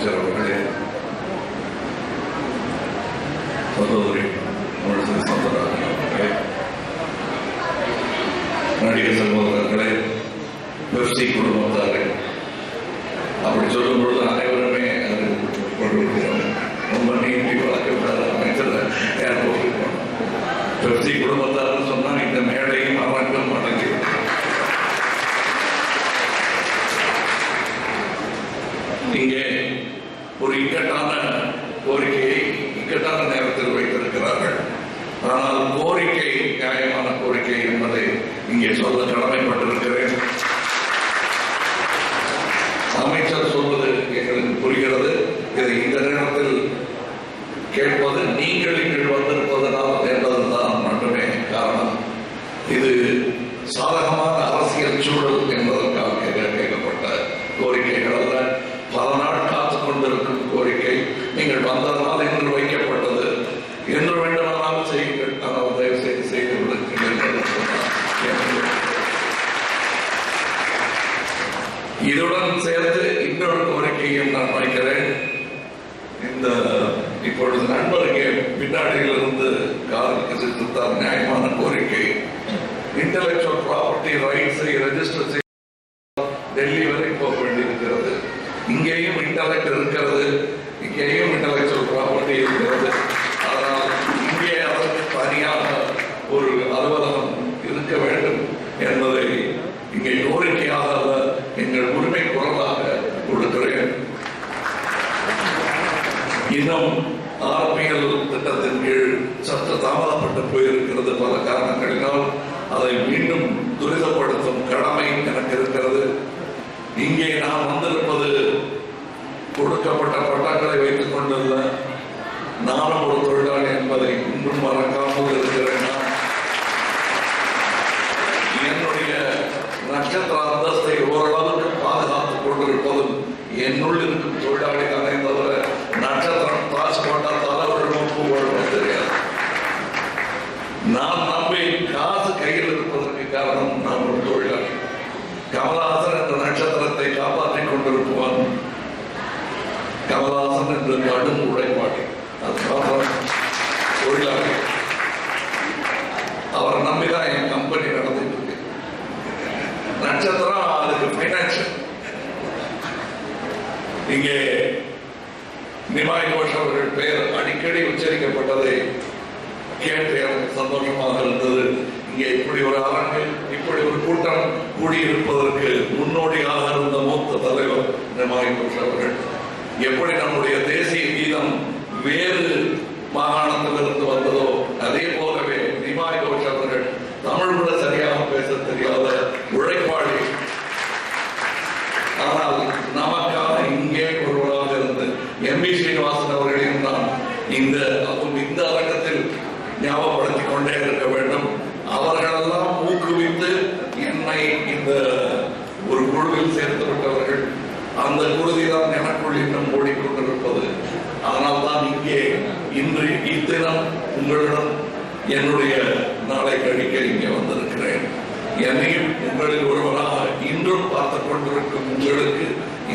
அமைச்சர் அவர்களே, சகோதரி தமிழிசை சவுந்தரராஜன் அவர்களே, நடிகர் சகோதரர்களே, பெப்சி குடும்பத்தாரே, அப்படி சொல்லும் பொழுது அனைவருமே அது கொண்டிருக்கிறோம். ரொம்ப நீட்டி வழக்கப்படாத அமைச்சர் ஏர்போர்ட்டுக்கு போனோம். பெப்சி குடும்பத்தாருன்னு சொன்னால் இந்த மேடையும் அரங்கம் அடங்கி இங்கே ஒரு இக்கட்டான கோரிக்கையை இக்கட்டான நேரத்தில் வைத்திருக்கிறார்கள். ஆனால் கோரிக்கை நியாயமான கோரிக்கை என்பதை இங்கே சொல்ல கடமைப்பட்டிருக்கிறேன். அமைச்சர் சொல்வது எங்களுக்கு புரிகிறது. இதை இந்த நேரத்தில் கேட்பது நீங்கள் இங்கு வந்திருப்பதனால் என்பதுதான் மட்டுமே காரணம். இது சாதகமான அரசியல் சூழல் என்பதற்காக கேட்கப்பட்ட கோரிக்கைகள் அல்ல. பல நாள் காத்துக் கொண்டிருக்கும் கோரிக்கை. நீங்கள் வந்ததனால் இன்று வைக்கப்பட்டது. என்று வேண்டுமானால் செய்யுங்கள், ஆனால் தயவு செய்து செய்து விடுங்கள். இதுடன் சேர்த்து இன்னொரு கோரிக்கையும் நான் வைக்கிறேன். இந்த இப்பொழுது நண்பருக்கு பின்னாடியிலிருந்து காதலுக்கு சிறுத்தார் நியாயமான கோரிக்கை. இன்டலெக்சுவல் ப்ராப்பர்ட்டி ரைட்ஸை ரெஜிஸ்டர் செய்ய டெல்லி வரை போக வேண்டியிருக்கிறது. இங்கேயும் இன்டலெக்ட் இருக்கிறது, இங்கேயும் இன்டலெக்சுவல் ப்ராப்பர்ட்டி இருக்கிறது. அதனால் இங்கே அதற்கு தனியாக ஒரு அலுவலகம் இருக்க வேண்டும் என்பதை இங்கே கோரிக்கையாக எங்கள் உரிமை குரலாக கொடுக்கிறேன். இன்னும் ஆர்பிஎல் திட்டத்தின் கீழ் சற்று தாமதப்பட்டு போயிருக்கிறது. பல காரணங்களினால் அதை மீண்டும் துரிதப்படுத்தும் கடமை எனக்கு இருக்கிறது. இங்கே நான் வந்திருப்பது கொடுக்கப்பட்ட பட்டங்களை வைத்துக் கொண்டுள்ள நானும் ஒரு தொழிலாளி என்பதை இன்னும் மறக்காமல் இருக்கிறேன். என்னுடைய நட்சத்திர அந்தஸ்தை ஓரளவுக்கு பாதுகாத்துக் கொண்டிருப்பதும் என்னுள் இருக்கும் தொழிலாளி தானே தவிர நட்சத்திரம் பாஸ்போர்ட்டா தலைவர்களும் தெரியாது. நான் நம்பி காசு கையில் இருப்பதற்கு காரணம் நான் ஒரு தொழிலாளி. கமலஹாசன் என்ற நட்சத்திரத்தை காப்பாற்றிக் கொண்டிருப்பவன் கமலஹாசன் என்ற கடும் உழைப்பாளி. அதுக்காக தொழிலாளி. அவரை நம்பிதான் என் கம்பெனி நடந்துட்டு இருக்கு. நட்சத்திரம் அதுக்கு பைனான்சியல். இங்கே நிமாய் கோஷ் அவர்கள் பெயர் அடிக்கடி உச்சரிக்கப்பட்டதை கேட்டு எனக்கு சந்தோஷமாக இருந்தது. இங்கே இப்படி ஒரு அரங்கு, இப்படி ஒரு கூட்டம் கூடியிருப்பதற்கு முன்னோடியாக இருந்த மூத்த தலைவர் நிமாய் கோஷ் அவர்கள். எப்படி நம்முடைய தேசிய கீதம் வேறு மாகாணத்திலிருந்து வந்ததோ அதே போலவே நிமாய் கோஷ் அவர்கள் தமிழ் கூட சரியாக பேச தெரியாத உழைப்பாளி. ஆனால் நமக்காக இங்கே ஒருவராக இருந்து எம்பி ஸ்ரீனிவாசன் அவர்களையும் நான் இந்த அரங்கத்தில் ஞாபகப்படுத்திக் கொண்டே இருக்க வேண்டும். அவர்களெல்லாம் ஊக்குவித்து என்னை இந்த ஒரு குழுவில் சேர்த்து விட்டவர்கள். அந்த குருதிதான் எனக்குள் இன்னும் ஓடிக்கொண்டிருப்பது. அதனால்தான் இங்கே இன்று இத்தினம் உங்களிடம் என்னுடைய நாளை கழிக்க இங்கே வந்திருக்கிறேன். என்னையும் உங்களில் ஒருவராக இன்றும் பார்த்துக் கொண்டிருக்கும் உங்களுக்கு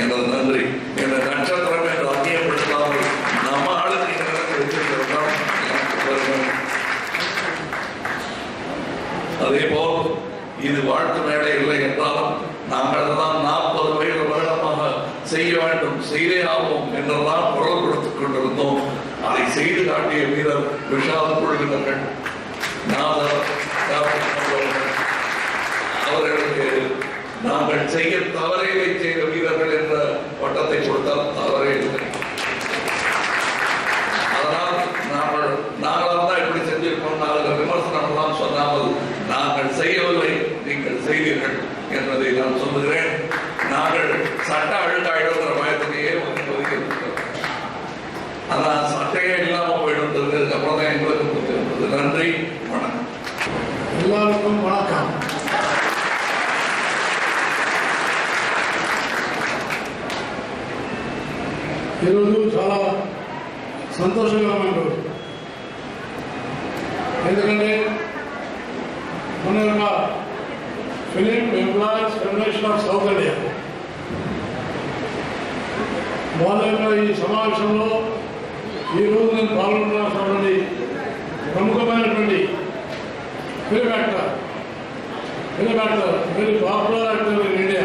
எனது நன்றி. என நட்சத்திரம் என்று அந்நியப்படுத்தாமல் நம்ம ஆளுக்கு வச்சிருக்கிறோம். அதே போல் இது வாழ்த்து மேடை இல்லை என்றாலும் நாங்கள் தான் 40 வருடமாக செய்ய வேண்டும், செய்தே ஆவோம் என்றெல்லாம் குரல் கொடுத்துக் கொண்டிருந்தோம். அதை செய்து காட்டிய வீரர் விஷால் குழுவினர்கள், அவர்களுக்கு நாங்கள் செய்ய தவறே செய்த வீரர்கள் என்ற பட்டத்தை கொடுத்தால் தவறே இல்லை. அதனால் நாங்களாம் தான் இப்படி செஞ்சிருக்கோம், நாங்கள் விமர்சனம் எல்லாம் சொல்லாமல் நாங்கள் செய்யவில்லை, நீங்கள் செய்தீர்கள் என்பதை நான் சொல்லுகிறேன். நாங்கள் சட்ட அழுக்காயிடுங்கிற பயத்திலேயே ஒதுக்கியிருக்கிறோம். ஆனால் சட்டையே இல்லாமல் போயிடுறது அப்புறம் தான் எங்களுக்கு புரிந்திருந்தது. நன்றி, வணக்கம். எல்லாருக்கும் வணக்கம். ఈరోజు చాలా సంతోషంగా ఉన్నాడు. ఎందుకంటే మన యొక్క film employees federation of South India వాళ్ళ యొక్క ఈ సమావేశంలో ఈరోజు నేను పాల్గొనాల్సినటువంటి ప్రముఖమైనటువంటి film actor, very popular actor in India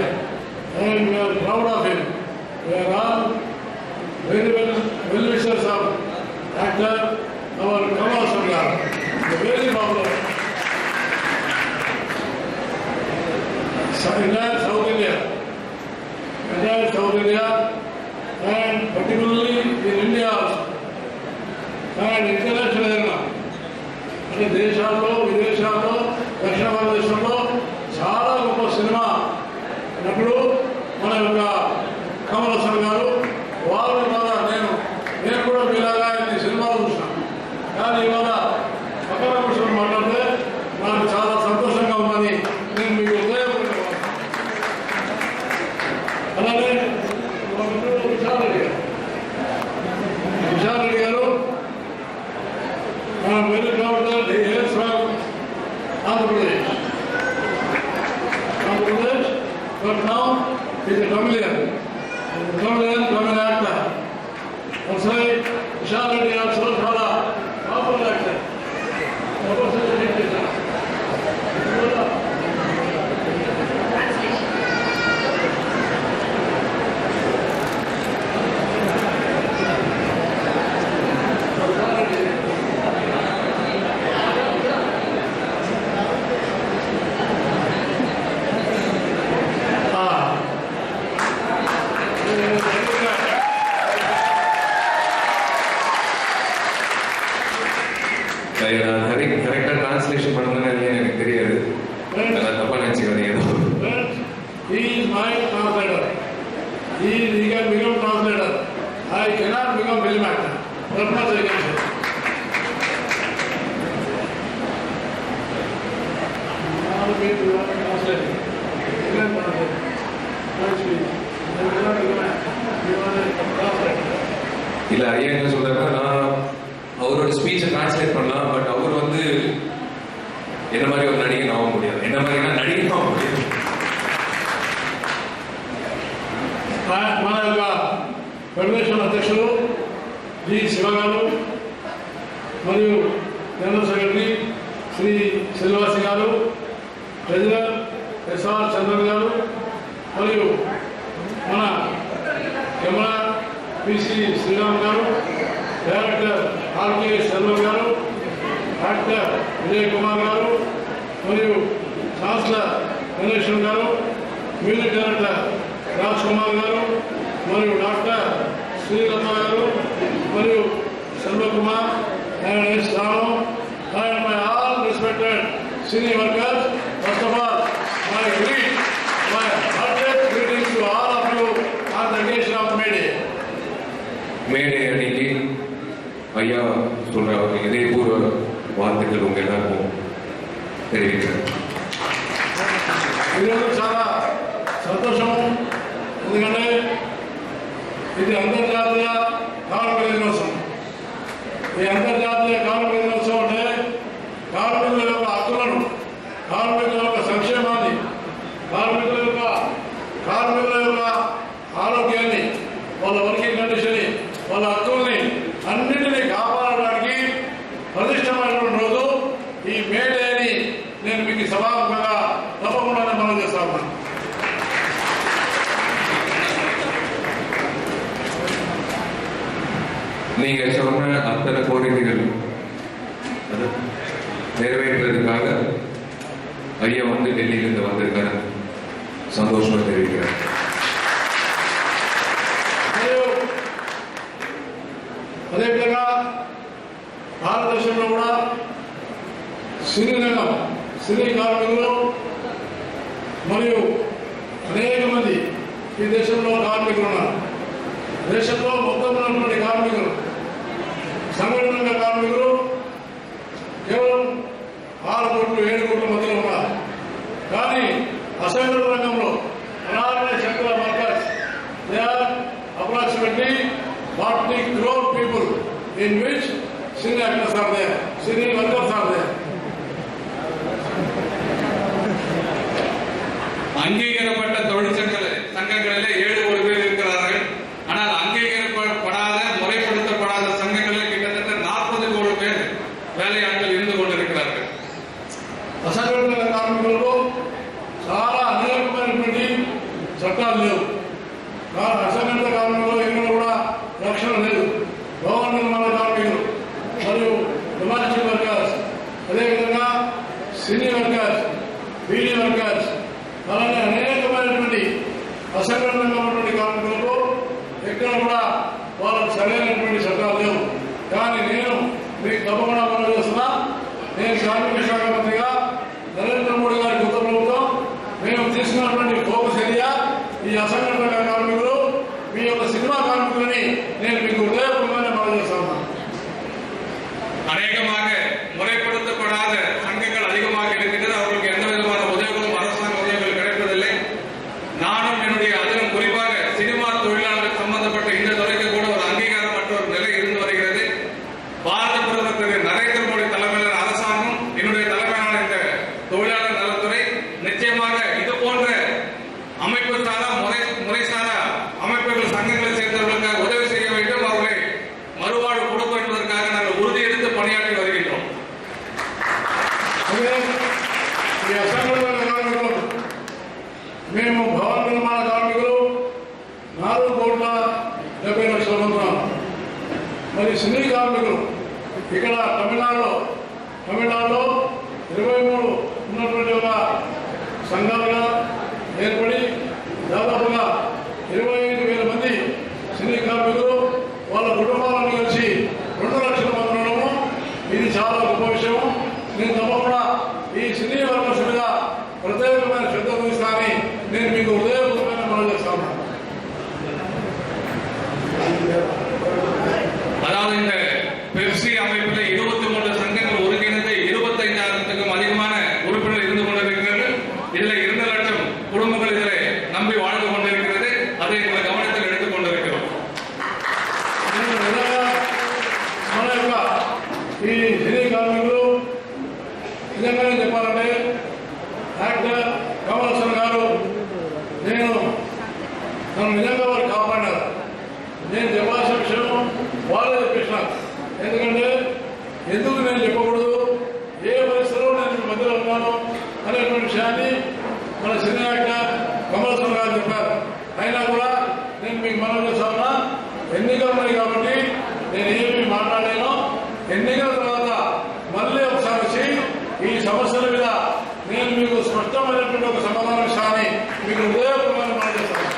and we are proud of him. We are all very well wishers of actor our Kamal Haasan garu, very popular entire South India and particularly in India also and international arena. అంటే దేశాల్లో విదేశాల్లో దక్షిణ భారతదేశంలో చాలా గొప్ప cinema నటుడు మన యొక్క కమల్ హాసన్ గారు. వాళ్ళ ద్వారా నేను కూడా మీలాగా ఈ సినిమాలు చూసినాను. కానీ ఇవాళ పక్కన కూర్చొని మాట్లాడితే నాకు చాలా సంతోషంగా ఉందని నేను మీకు అలాగే విశాల్ రెడ్డి గారు very proud that he Hales from Andhra Pradesh, but now is a Tamil actor. also Vishal Reddy also చాలా పాపులర్ యాక్టర్. கரெக்டாக டிரான்ஸ்லேஷன் பண்ணணும்னு எனக்கு தெரியாது, தப்பா நினைச்சுக்கிறேன். ஏதோ he is my translator. He can become translator. I cannot become film actor. That much I can say. All the people who are translating. You can translate. Actually, I cannot become actor. You are a translator. இல்லை ஐயா என்ன சொல்றாருன்னா, நான் அவரோட ஸ்பீச்சை translate பண்ணலாம், but அவர் வந்து என்ன மாதிரி ஒரு நடிகன் ஆக முடியாது, என்ன மாதிரினா நடிகன் ஆக முடியாது. మన యొక్క ఫెడరేషన్ అధ్యక్షులు జి శివ గారు మరియు జనరల్ సెక్రటరీ శ్రీ శ్రీనివాసి గారు, ట్రెజరర్ ఎస్ఆర్ చంద్రన్ గారు మరియు మన కెమెరా పిసి శ్రీరామ్ గారు, డైరెక్టర్ ఆర్కే శర్మ గారు, యాక్టర్ విజయ్ కుమార్ గారు మరియు ఛాన్సలర్ గణేశ్వర్ గారు, మ్యూజిక్ డైరెక్టర్ రాజ్ కుమార్ గారు మరియు డాక్టర్ శ్రీలత గారు మరియు శర్మకుమార్ అండ్ ఎస్ రాను and my all respected senior workers. First of all, my heartiest greetings to all of you on the occasion of May Day. மேடை அன்னைக்கு ஐயா சொல்ற இதயபூர்வ வார்த்தைகள் உங்க எல்லாருக்கும் தெரிவிக்கிறேன். ఈరోజు చాలా సంతోషం, ఎందుకంటే ఇది అంతర్జాతీయ కార్మిక దినోత్సవం. ఈ అంతర్జాతీయ కార్మిక దినోత్సవం అంటే కార్మికుల యొక్క హక్కులను, కార్మికుల యొక్క సంక్షేమాన్ని, కార్మికుల యొక్క ఆరోగ్యాన్ని, వాళ్ళ వర్కింగ్ కండిషన్ని, వాళ్ళ హక్కుల్ని అన్నింటినీ కాపాడడానికి ప్రతిష్టమైనటువంటి రోజు ఈ మే డే అని నేను మీకు సభాముఖంగా తప్పకుండా మనం చేస్తా ఉన్నాను. நீங்க சொன்ன அத்தனை கோரிக்கைகள் நிறைவேற்றுறதுக்காக ஐயா வந்து டெல்லியிலிருந்து வந்திருக்காரு, சந்தோஷமா தெரிவிக்கிறேன். అదేవిధంగా భారతదేశంలో కూడా సినీ రంగం, సినీ కార్మికులు మరియు అనేక మంది ఈ దేశంలో కార్మికులు ఉన్నారు. దేశంలో మొత్తం ఉన్నటువంటి కార్మికులు, సంఘటన రంగ కార్మికులు కేవలం 6 కోట్లు 7 కోట్ల మధ్యలో ఉన్నారు. కానీ అసంఘటిత రంగంలో unorganised sector workers, they are approximately 40 crore people in which cine actors are there, cine workers are there. அங்கீகரப்பட்ட தொழிற்சங்கங்களிலே 7 கோடி பேர் இருக்கிறார்கள். ஆனால் அங்கீகரிக்கப்பட்ட వాళ్ళకు సరైనటువంటి చట్టాలు లేవు. కానీ నేను మీకు తప్పకుండా మనం చేస్తున్నా, నేను కార్మిక శాఖ మంత్రిగా నరేంద్ర మోడీ గారి కొత్త ప్రభుత్వం మేము తీసుకున్నటువంటి ఫోకస్ ఏరియా ఈ అసంఘటిత కార్మికులు, మీ యొక్క సినిమా కార్మికులని నేను మీకు హృదయపూర్వకంగా మనం చేస్తాను. அநேகமாக முறைப்படுத்தப்படாத சங்கங்கள் அதிகமாக இருக்கின்றது. அவர்களுக்கு எந்த விதமான உதவிகளும் அரசாங்க உதவிகள் கிடைப்பதில்லை. நானும் என்னுடைய அதிலும் குறிப்பாக சினிமா தொழிலாளர்கள் சம்பந்தப்பட்ட இந்த துறைக்கு கூட ஒரு அங்கீகாரம் மற்ற ஒரு நிலை இருந்து வருகிறது. பாரத பிரதமர் திரு நரேந்திர மோடி தலைமையிலான அரசாங்கம், என்னுடைய தலைமையிலான இந்த தொழிலாளர் நலத்துறை நிச்சயமாக இது போன்ற அமைப்பு சாரா முறைசாரா அமைப்புகள் சங்கங்களை சேர்ந்தவர்களுக்கு உதவி செய்ய வேண்டும். அவர்களை மறுவாழ்வு கொடுக்கும் என்பதற்காக நாங்கள் உறுதியெடுத்து பணியாற்றி வருகின்றோம். ఈ అసంఘటిత కార్మికులు మేము భవన నిర్మాణ కార్మికులు 4,70,00,000 మంది. మరి సినీ కార్మికులు ఇక్కడ తమిళనాడులో 23 ఉన్నటువంటి ఒక సంఘాలుగా ఏర్పడి దాదాపుగా 25,000 మంది సినీ కార్మికులు వాళ్ళ కుటుంబాలను కలిసి 2 లక్షల మంది ఉండడము ఇది చాలా గొప్ప విషయం. నేను తప్పకుండా ఈ సినీ వర్గస్ మీద ప్రత్యేకమైన శ్రద్ధ వహిస్తానని నేను మీకు హృదయపూర్వకంగా మనం చేస్తాను. அதாவது இந்த பெப்சி அமைப்பில் 23 சங்கங்கள் ஒருங்கிணைந்து 25,000க்கும் அதிகமான உறுப்பினர் இருந்து கொண்டிருக்கிறார்கள். இதில் 2 லட்சம் குடும்பங்கள் இதில் நம்பி வாழ்ந்து கொண்டிருக்கிறது. அதை எங்கள் கவனத்தில் எடுத்துக் கொண்டிருக்கிறோம். మన యొక్క ఈ సినీ కార్మికులు నిజంగానే చెప్పాలంటే యాక్టర్ కమల్ హాసన్ గారు నన్ను నిజంగా వారు కాపాడారు. నేను చెప్పాల్సిన విషయం వాళ్ళే చెప్పేసినారు. ఎందుకంటే ఎందుకు నేను చెప్పకూడదు, ఏ పరిస్థితిలో నేను మీ మధ్యలో ఉన్నాను అనేటువంటి విషయాన్ని మన సినీ యాక్టర్ కమల్ హాసన్ గారు చెప్పారు. అయినా కూడా నేను మీకు మనం చేస్తామన్నా ఎన్నికలు ఉన్నాయి కాబట్టి నేను ఏమి మాట్లాడానో ఎన్నికల తర్వాత మళ్ళీ ఒకసారి వచ్చి ఈ సమస్యల మీద నేను మీకు స్పష్టమైనటువంటి ఒక సమాధానం ఇస్తానని మీకు హృదయపూర్వకంగా మాట్లాడతాను.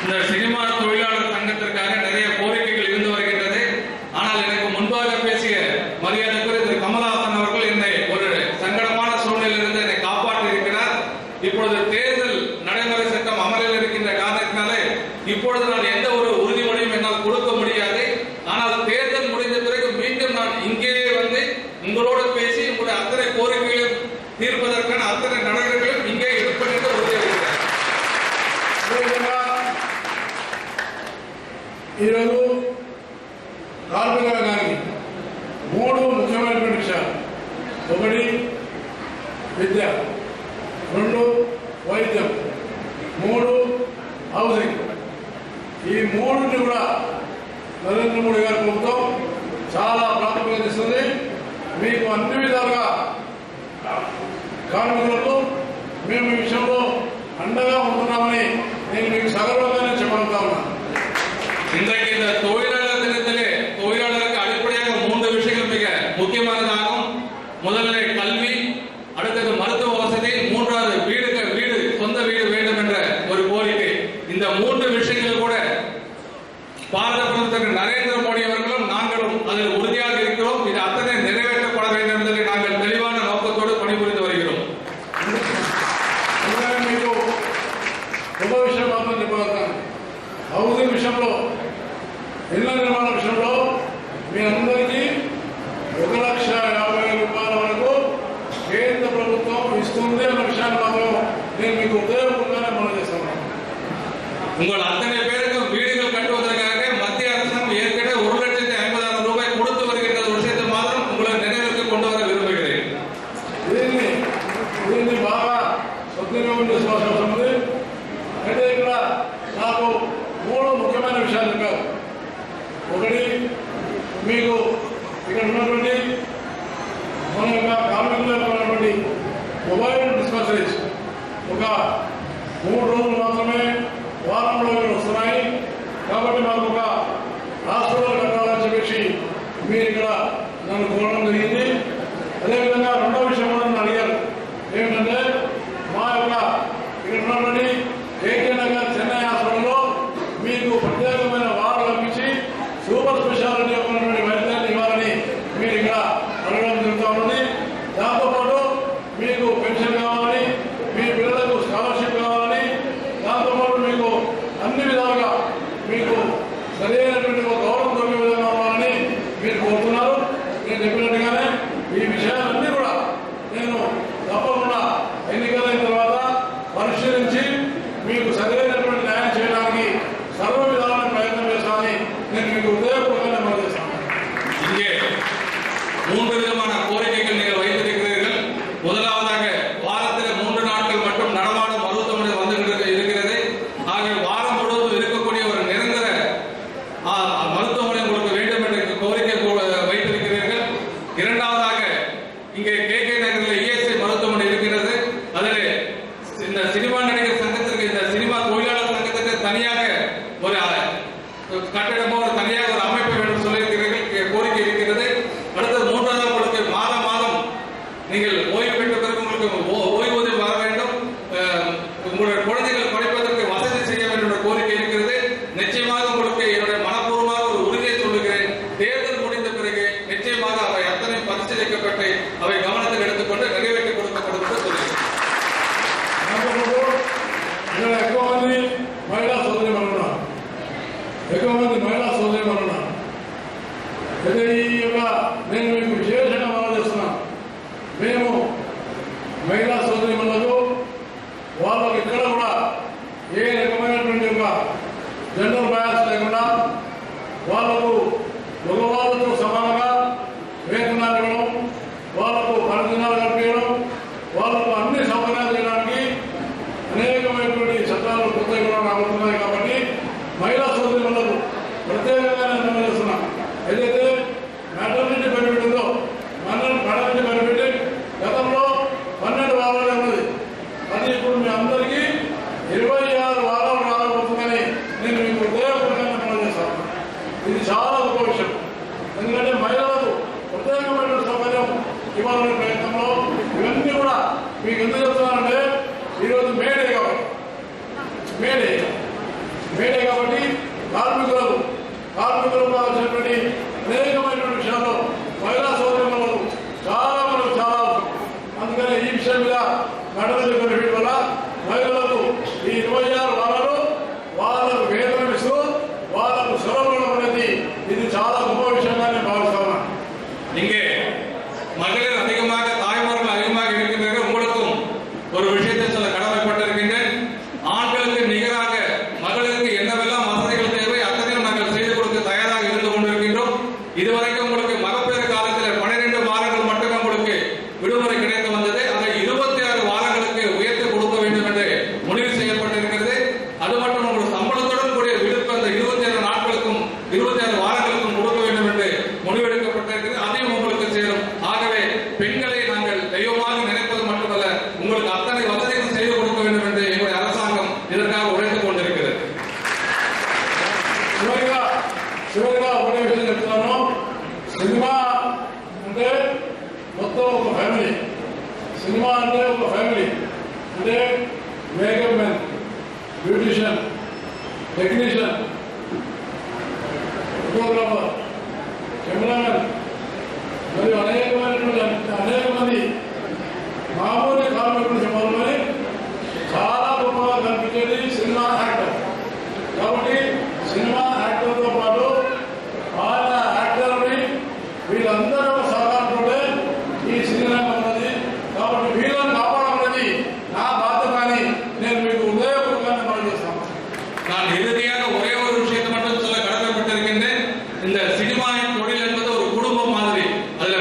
இந்த சினிமா தொழிலாளர் சங்கத்திற்காக நிறைய கோரிக்கைகள் இருந்து வருகின்றது. ஆனால் எனக்கு முன்பாக பேசிய மரியாதைக்குரிய திரு கமலஹாசன் அவர்கள் என்னை ஒரு சங்கடமான சூழ்நிலையிலிருந்து என்னை காப்பாற்றி இருக்கிறார். இப்பொழுது தேர்தல் நடைமுறை சட்டம் அமலில் இருக்கின்ற காரணத்தினாலே இப்பொழுது நான் எந்த ஒரு உறுதிமொழியும் என்னால் கொடுக்க முடியாது. ஆனால் தேர்தல் முடிந்த பிறகு மீண்டும் நான் இங்கேயே வந்து உங்களோடு பேசி உங்களுடைய அத்தனை கோரிக்கைகளையும் தீர்ப்பதற்கான அத்தனை நடவடிக்கைகளும் இங்கே எடுப்பேன் என்று உறுதியளிக்கிறார். ఈరోజు కార్మిక రంగానికి 3 ముఖ్యమైనటువంటి విషయాలు. 1 విద్య, 2 వైద్యం, 3 హౌసింగ్. ఈ 3ని కూడా నరేంద్ర మోడీ గారి ప్రభుత్వం చాలా ప్రాముఖ్యత ఇస్తుంది. మీకు అన్ని విధాలుగా కార్మికులకు మేము ఈ విషయంలో అండగా ఉంటున్నామని నేను మీకు సగర్వంగానే చెప్పగలుగుతా ఉన్నాను. இன்றைக்கு இந்த தொழிலாளர் தினத்திலே தொழிலாளருக்கு அடிப்படையாக 3 விஷயங்கள் மிக முக்கியமானதாகும். முதலில் கல்வி, அடுத்தது மருத்துவ வசதி, 3வது வீடு சொந்த வீடு வேண்டும் என்ற ஒரு கோரிக்கை. இந்த 3 விஷயங்கள் கூட பாரத பிரதமர் நரேந்திர மோடி அவர்களும் நாங்களும் அதில் உறுதியாக இருக்கிறோம். இது அத்தனை நிறைவேற்றப்பட வேண்டும் என்பதை நாங்கள் தெளிவான நோக்கத்தோடு பணிபுரிந்து வருகிறோம். మీకు ఒక విషయం మాత్రం చెప్పగలుగుతాను. హౌసింగ్ విషయంలో, ఇళ్ల నిర్మాణ విషయంలో మీ అందరికీ 1,50,000 రూపాయల వరకు కేంద్ర ప్రభుత్వం ఇస్తుంది అన్న విషయాన్ని మాత్రం నేను మీకు హృదయపూర్వకంగా మనం చేస్తాను. உங்கள் அத்தனை பேருக்கும் வீடுகள் கட்டுவதற்காக மத்திய அரசாங்கம் ஏற்கனவே 1,50,000 ரூபாய் கொடுத்து வருகின்ற ஒரு விஷயத்தை மாத்திரம் உங்களை நினைவுக்கு கொண்டு வர விரும்புகிறேன். దీన్ని బాగా సద్వినియోగం చేసుకోవాల్సిన అవసరం ఉంది. అయితే ఇక్కడ నాకు 3 ముఖ్యమైన విషయాలు చెప్పారు. 1, మీకు ఇక్కడ ఉన్నటువంటి మన యొక్క కార్మికులు ఉన్నటువంటి మొబైల్ డిస్పెన్సరీస్ ఒక 3 రోజులు మాత్రమే వారంలో వస్తున్నాయి. కాబట్టి మాకు ఒక హాస్పిటల్ కట్టాలని చెప్పేసి మీరు ఇక్కడ నన్ను కోరడం జరిగింది. అదేవిధంగా 2వ విషయం కూడా నన్ను అడిగారు. ఏమిటంటే మా యొక్క ఇక్కడ ఉన్నటువంటి ఏకే నగర్ చెన్నై హాస్పిటల్లో మీకు ప్రత్యేకమైన వార్డు కల్పించి సూపర్ స్పెషాలిటీ ఉన్నటువంటి వైద్యాన్ని ఇవ్వాలని మీరు ఇక్కడ అడగడం జరుగుతూ ఉంది. దాంతోపాటు మీకు పెన్షన్ కావాలని, మీ పిల్లలకు స్కాలర్షిప్ కావాలని, దాంతోపాటు మీకు అన్ని విధాలుగా మీకు సరైనటువంటి ఒక గౌరవం దొరికే విధంగా కావాలని మీరు కోరుతున్నారు. నేను చెప్పినట్టుగానే ఈ విషయాలన్నీ కూడా నేను తప్పకుండా ఎన్నికలైన తర్వాత పరిశీలించి మీకు సరైనటువంటి న్యాయం చేయడానికి సర్వ విధాలైన ప్రయత్నం చేస్తామని నేను మీకు హృదయపూర్వకంగా మనం చేస్తాను. இங்கே 3 விதமான கோரிக்கைகள் நீங்கள் வைத்திருக்கிறீர்கள். முதலாவதாக வாரத்தில் 3 நாட்கள் மட்டும் நடமாடும் மருத்துவமனை வந்து இருக்கிறது. ஆக வாரம் முழுவதும் இருக்கக்கூடிய ஒரு நிரந்தர மருத்துவமனை உங்களுக்கு வேண்டும் என்ற கோரிக்கை வைத்திருக்கிறீர்கள். இரண்டாவதாக இங்கே KK நகரில் ESI மருத்துவமனை இருக்கிறது. அதில் இந்த சினிமா நடிகர் சங்கத்திற்கு, இந்த சினிமா தொழிலாளர் சங்கத்திற்கு தனியாக ஒரு கட்டிடமோ தனியாக ஒரு அமைப்பு வேண்டும் சொல்லியிருக்கிறீர்கள், கோரிக்கை இருக்கிறது. அடுத்தது மூன்றாவது உங்களுக்கு மாதம் மாதம் நீங்கள் ஓய்வு பெற்ற பிறகு உங்களுக்கு ஓய்வூதியம் வர வேண்டும், உங்களுடைய குழந்தைகள் படிப்பதற்கு வசதி செய்ய வேண்டும் என்ற கோரிக்கை இருக்கிறது. நிச்சயமாக உங்களுக்கு என்னுடைய மனப்பூர்வமாக ஒரு உறுதியை சொல்லுகிறேன். தேர்தல் முடிந்த பிறகு நிச்சயமாக அவை அத்தனை பரிசீலிக்கப்பட்டு அவை கவனத்தில் எடுத்துக்கொண்டு நிறைவேற்றி கொடுக்கப்படும் என்று சொல்லுகிறேன். ఎక్కువ మంది మహిళా సోదరి ఉన్నారు. అయితే ఈ యొక్క నేను మీకు విశేషంగా మనం చేస్తున్నాను. మేము మహిళా సోదరి మనులకు వాళ్ళకి ఇక్కడ కూడా ఏ రకమైనటువంటి ఒక జెండర్ బయాస్ లేకుండా వాళ్ళకు మగవాళ్ళతో సమానంగా వేతనాలు ఇవ్వడం, వాళ్ళకు పనిదినాలు కల్పించడం, వాళ్ళకు అన్ని సౌకర్యాలు చేయడానికి అనేకమైనటువంటి చట్టాలు కొత్తగా కూడా రాబోతున్నాయి. కాబట్టి మహిళా సోదరి మనులకు ప్రత్యేకంగా నేను చేస్తున్నాను. ఏదైతే మ్యాటర్నిటీ బెనిఫిట్ ఉందో, మ్యాటర్నిటీ బెనిఫిట్ గతంలో 12 వారాలే ఉన్నది. అది ఇప్పుడు మీ అందరికీ 26 వారాలు రాబోతుందని నేను మీకు హృదయపూర్వకంగా మనం చేస్తాను. ఇది చాలా గొప్ప విషయం. ఎందుకంటే మహిళలకు ప్రత్యేకమైన సౌకర్యం ఇవ్వాలనే ప్రయత్నంలో ఇవన్నీ కూడా మీకు ఎందుకు చెప్తున్నానంటే ఈరోజు మేడే కాబట్టి కార్మికులకు కావాల్సినటువంటి అనేకమైనటువంటి విషయాల్లో మహిళా సోదరులకు చాలా అవసరం. అందుకని ఈ విషయం మీద మ్యాటర్నిటీ బెనిఫిట్ వల్ల మహిళలకు ఈ 26 వారాలు వాళ్ళకు వేతనం ఇస్తూ వాళ్ళకు సెలవులు అనేది ఇది చాలా గొప్ప విషయంగా నేను భావిస్తాను. இங்கே மகளிர் அதிகமாக, தாய்மார்கள் அதிகமாக இருக்கின்றனர். உங்களுக்கும் ஒரு விஷயத்தை சொல்ல கடமைப்பட்டிருக்கின்றேன். ஆண்களுக்கு நிகராக மகளிருக்கு என்னவெல்லாம் வசதிகள் தேவை அத்தனையும் நாங்கள் செய்து கொடுக்க தயாராக இருந்து கொண்டிருக்கின்றோம். இதுவரைக்கும் உங்களுக்கு மகப்பேறு காலத்தில் 12 வாரங்கள் மட்டுமே உங்களுக்கு விடுமுறை கிடைத்து வந்தது. அதை 26 வாரங்களுக்கு உயர்த்தி கொடுக்க வேண்டும் என்று முடிவு செய்யப்பட்டிருக்கிறது. அது மட்டும் உங்களுக்கு சம்பளத்துடன் கூடிய விடுப்பு அந்த 26 நாட்களுக்கும் 26 வாரங்களுக்கும் கொடுக்க வேண்டும் என்று முடிவெடுக்கப்பட்டிருக்கிறது. அதையும் உங்களுக்கு சேரும். ஆகவே பெண்களை நாங்கள் தெய்வமாக நினைப்பது மட்டுமல்ல, உங்களுக்கு அத்தனை வசதிகள் செய்து கொடுக்க வேண்டும் என்று எங்களுடைய அரசாங்கம் இதற்காக உழைத்துக் கொண்டிருக்கிறது. చివరిగా ఒకటే విషయం చెప్తున్నాను. సినిమా అంటే మొత్తం ఒక ఫ్యామిలీ. సినిమా అంటే ఒక ఫ్యామిలీ. అంటే makeup man, beautician, technician, photographer, cameraman మరియు అనేక మంది మామూలు కార్మికులు చెప్పాలని చాలా గొప్పగా కనిపించేది సినిమా యాక్టర్. కాబట్టి సినిమా యాక్టర్తో పాటు ఆయన యాక్టర్ని వీళ్ళందరూ సహకారంతో ఈ సినిమా ఉన్నది. కాబట్టి వీళ్ళని కాపాడాలనేది నా బాధ్యత అని నేను మీకు హృదయపూర్వకంగా మనం చేస్తాను. நான் இறுதியாக ஒரே ஒரு விஷயத்தை மட்டும் சொல்ல கடமைப்பட்டிருக்கின்றேன். இந்த சினிமாவின் தொழில் என்பது ஒரு குடும்பம் மாதிரி. அதுல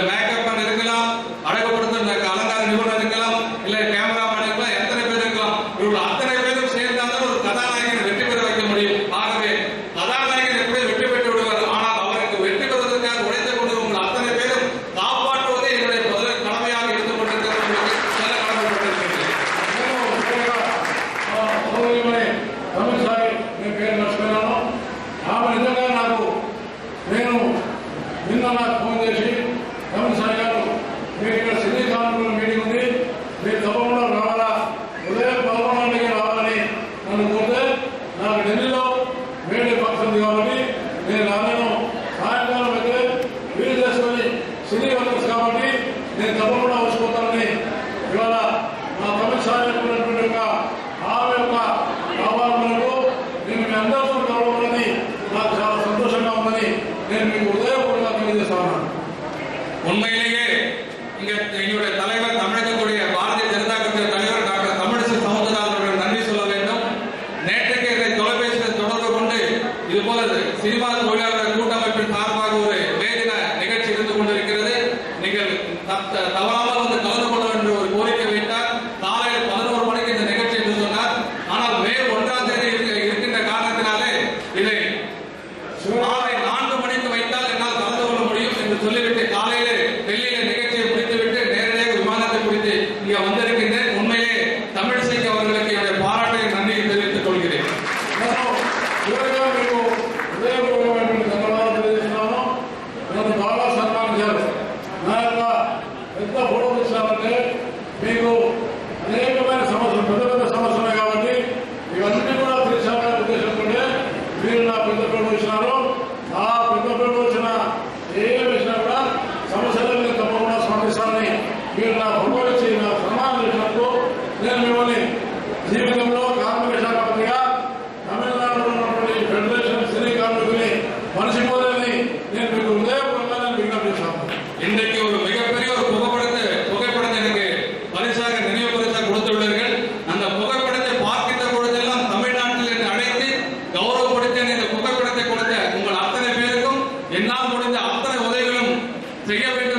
ఉంది కాబట్టి నేను రాను. సాయంకాలం అయితే వీలు చేసుకొని సినీ వర్కర్స్ కాబట్టి నేను తప్పకుండా వచ్చిపోతానని ఇవాళ మా తమిళ సాధించినటువంటి యొక్క ఆమె యొక్క ఆహ్వానంలో నేను మీ అందరితో కలవాలని నాకు చాలా సంతోషంగా ఉందని నేను మీకు ఉదయపూర్వకంగా తెలియజేస్తాను. உண்மையிலேயே இங்க எங்களுடைய தலைவர் தமிழகத்துடைய பாரதிய ஜனதா கட்சியின் தலைவர் டாக்டர் தமிழிசை சவுந்தரராஜன் அவர்கள் நன்றி சொல்ல வேண்டும். நேற்றுக்கு இதை தொலைபேசியில் தொடர்பு கொண்டு இதுபோல சினிமா தொழிலாளர் கூட்டமைப்பின் சார்பாக ஒரு வேதின நிகழ்ச்சி இருந்து கொண்டிருக்கிறது, நீங்கள் தவறாமல் வந்து கலந்து கொள்ள என்று ஒரு கோரிக்கை வைத்தார். காலையில் 11 மணிக்கு இந்த நிகழ்ச்சி என்று சொன்னார். ஆனால் மே 1ஆம் தேதி இருக்கின்ற காரணத்தினாலே இதை மாலை 4 மணிக்கு வைத்தால் என்னால் கலந்து கொள்ள முடியும் என்று சொல்லிவிட்டு காலையிலே டெல்லியில நிகழ்ச்சியை முடித்துவிட்டு நேரடியாக விமானத்தை பிடித்து இங்க வந்திருக்கின்றேன். உண்மையிலே தமிழிசைக்கு அவர்களுக்கு என்னுடைய பாராட்டை நன்றியை தெரிவித்துக் கொள்கிறேன். ధన్యవాదాలు తెలియజేస్తున్నాను. నన్ను బాగా సన్మానించారు. నా యొక్క పెద్ద ఫోటో ఇచ్చారంటే మీకు అనేకమైన సమస్యలు, పెద్ద పెద్ద సమస్యలే కాబట్టి ఇవన్నీ కూడా తీర్చాలనే ఉద్దేశంతో మీరు నా పెద్ద ఫోటో ఇచ్చినారు. ఆ పెద్ద ఫోటో వచ్చిన ఏ విషయం కూడా సమస్యలను నేను తప్పకుండా స్పందిస్తానని మీరు నా ఫోటో ఇచ్చి నా సన్మానం చేసినప్పుడు నేను మిమ్మల్ని జీవితంలో కార్మిక శాఖ మంత్రిగా తమిళనాడులో ఉన్నటువంటి ఫెడరేషన్ సినీ కార్మికుల్ని మనిషిపోలేని నేను మీకు హృదయపూర్వకంగా నేను విజ్ఞప్తి చేస్తాను. இன்றைக்கு ஒரு மிகப்பெரிய ஒரு புகைப்படத்தை எனக்கு பரிசாக நினைவு பரிசாக கொடுத்துள்ளீர்கள். அந்த புகைப்படத்தை பார்க்கின்ற பொழுதெல்லாம் தமிழ்நாட்டில் என்னை அழைத்து கௌரவப்படுத்தி இந்த புகைப்படத்தை கொடுத்த உங்கள் அத்தனை பேருக்கும் என்னால் முடிந்த அத்தனை உதவிகளும் செய்ய வேண்டும்